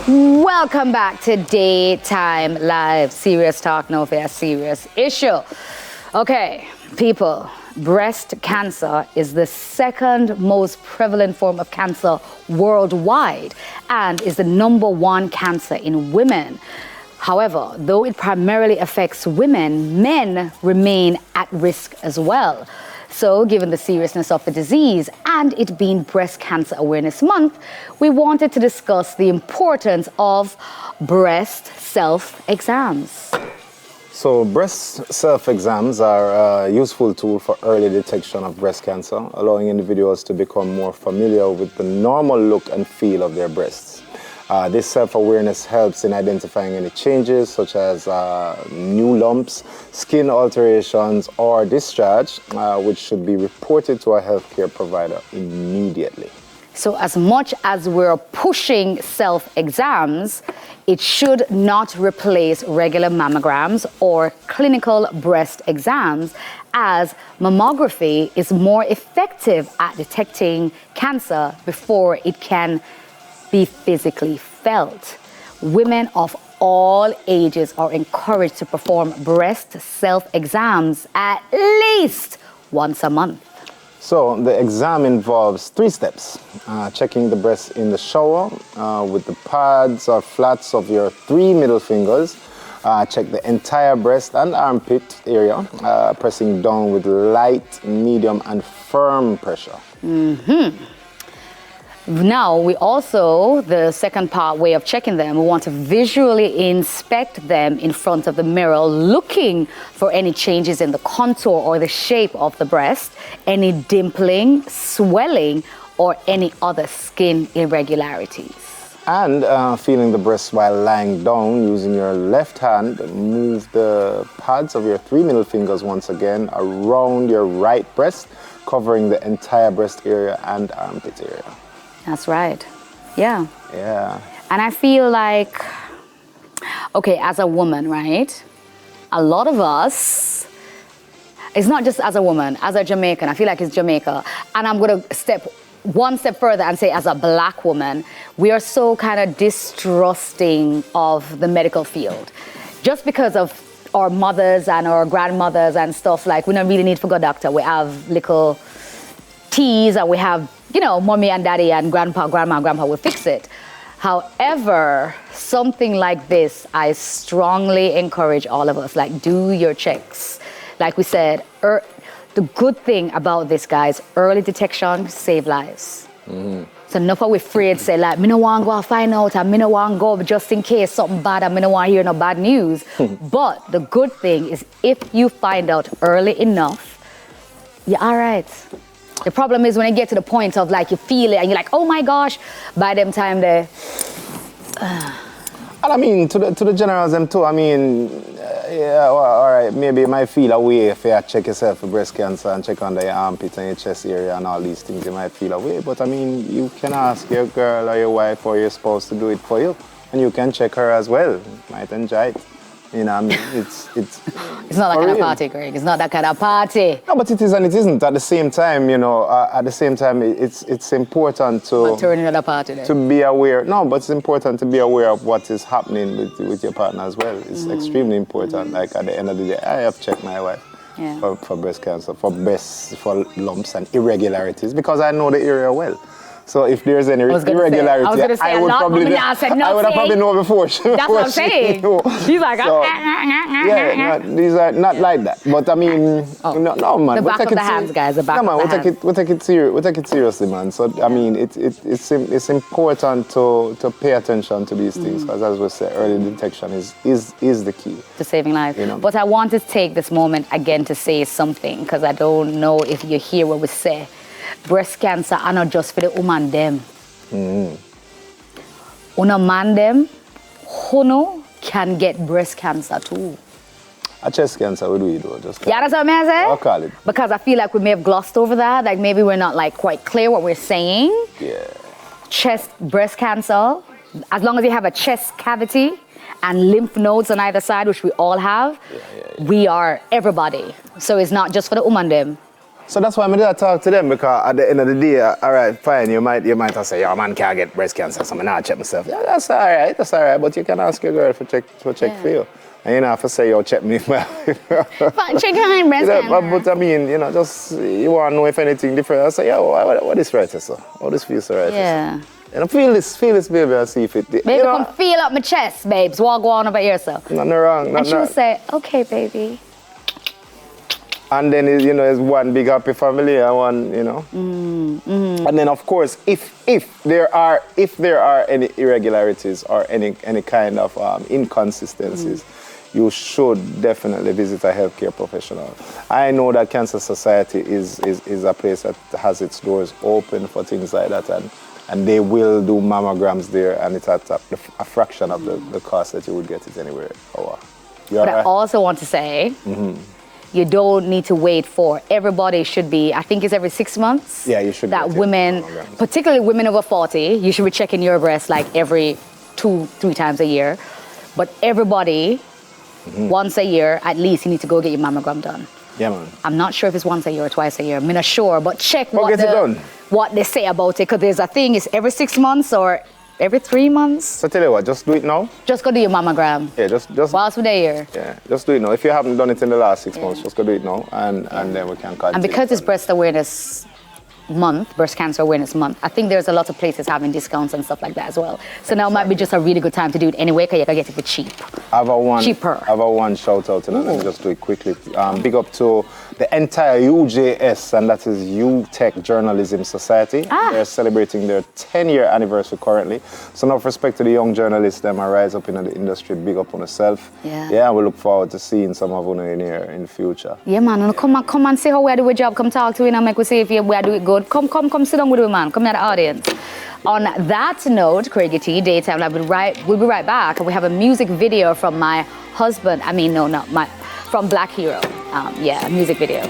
Welcome back to Daytime Live. Serious talk, no fair, serious issue. Okay, people, breast cancer is the second most prevalent form of cancer worldwide and is the #1 cancer in women. However, though it primarily affects women, men remain at risk as well. So, given the seriousness of the disease and it being Breast Cancer Awareness Month, we wanted to discuss the importance of breast self-exams. So, breast self-exams are a useful tool for early detection of breast cancer, allowing individuals to become more familiar with the normal look and feel of their breasts. This self-awareness helps in identifying any changes such as new lumps, skin alterations, or discharge, which should be reported to a healthcare provider immediately. So as much as we're pushing self-exams, it should not replace regular mammograms or clinical breast exams, as mammography is more effective at detecting cancer before it can be physically felt. Women of all ages are encouraged to perform breast self-exams at least once a month. So the exam involves 3 steps. Checking the breast in the shower with the pads or flats of your 3 middle fingers. Check the entire breast and armpit area, pressing down with light, medium, and firm pressure. Now, we also, the second part way of checking them, we want to visually inspect them in front of the mirror, looking for any changes in the contour or the shape of the breast, any dimpling, swelling, or any other skin irregularities. And feeling the breast while lying down, using your left hand, move the pads of your 3 middle fingers once again around your right breast, covering the entire breast area and armpit area. That's right. Yeah. Yeah. And I feel like, okay, as a woman, right? A lot of us, it's not just as a woman, as a Jamaican, I feel like it's Jamaica. And I'm going to step one step further and say as a black woman, we are so kind of distrusting of the medical field. Just because of our mothers and our grandmothers and stuff, like we don't really need to go doctor. We have little teas and we have, you know, mommy and daddy and grandpa, grandma, grandpa will fix it. However, something like this, I strongly encourage all of us, like, do your checks. Like we said, the good thing about this, guys, early detection save lives. So enough of we afraid say, like, me no want to go find out, and me no want to go just in case something bad, and me no want to hear no bad news. But the good thing is if you find out early enough, you're all right. The problem is when you get to the point of like you feel it and you're like, oh my gosh, by them time they. And I mean, to the generals them too, I mean, yeah, well, all right, maybe you might feel a way if you check yourself for breast cancer and check under your armpit and your chest area and all these things, you might feel a way. But I mean, you can ask your girl or your wife or your spouse to do it for you. And you can check her as well. Might enjoy it. You know, I mean, it's not that kind of party, Greg. It's not that kind of party. No, but it is and it isn't. At the same time, you know, it's important to turn another party then. To be aware. No, but it's important to be aware of what is happening with your partner as well. It's extremely important. Like at the end of the day, I have checked my wife for breast cancer, for lumps and irregularities because I know the area well. So if there's any irregularity, I would have probably known before. That's what I'm saying. She's like, yeah, these are not like that. But I mean, no, man. The back of the hands, guys. The back of the hands. We'll take it seriously, man. So I mean, it's important to pay attention to these things because, as we said, early detection is the key to saving lives. You know? But I want to take this moment again to say something because I don't know if you hear what we say. Breast cancer are not just for the woman them. Una man them, who can get breast cancer too. A chest cancer, what do you do? Just yeah, that's what I say. I'll call it. Because I feel like we may have glossed over that. Like maybe we're not like quite clear what we're saying. Yeah. Breast cancer, as long as you have a chest cavity and lymph nodes on either side, which we all have, we are everybody. So it's not just for the woman them. So that's why I did talk to them, because at the end of the day, all right, fine, you might have said, yeah, man can't get breast cancer, so I'm not check myself. Yeah, that's all right, but you can ask your girl for check for you. And you know, have to say, yo, check me. But check my breast cancer. But I mean, you know, just, you want to know if anything different. I say, yo, what is right, sir? What this feels right? Yeah. You know, feel this, baby, and see if it... Baby, you know, come feel up my chest, babes. Walk on over here, sir. Nothing wrong. And she'll say, okay, baby. And then, you know, it's one big happy family and one, you know. And then, of course, if there are any irregularities or any kind of inconsistencies, you should definitely visit a healthcare professional. I know that Cancer Society is a place that has its doors open for things like that, and they will do mammograms there, and it's at a fraction of the cost that you would get it anywhere. But I also want to say, you don't need to wait for, everybody should be, I think it's every 6 months. Yeah, you should. That women, particularly women over 40, you should be checking your breasts like every 2-3 times a year. But everybody, once a year, at least you need to go get your mammogram done. Yeah, man. I'm not sure if it's once a year or twice a year. I'm not sure, but check what they say about it, because there's a thing, it's every 6 months or every 3 months. So tell you what, just do it now. Just go do your mammogram. Yeah, just whilst we're there. Yeah, just do it now. If you haven't done it in the last 6 months, just go do it now, and then we can continue. And because it's breast awareness month, breast cancer awareness month, I think there's a lot of places having discounts and stuff like that as well. So now might be just a really good time to do it anyway, because you can get it for cheap. Cheaper. I have a one shout out, and let me just do it quickly. Big up to the entire UJS, and that is UTech Journalism Society. They're celebrating their 10-year anniversary currently. So enough respect to the young journalists, them are rise up in the industry, big up on yourself. Yeah, we look forward to seeing some of you in here in the future. Yeah, man, come and see how we do a job, come talk to you and make we see if we do it good. Come sit down with me, man. Come near the audience. On that note, Craigie T, Daytime, we'll be right back. We have a music video from my husband. From Black Hero. Music video.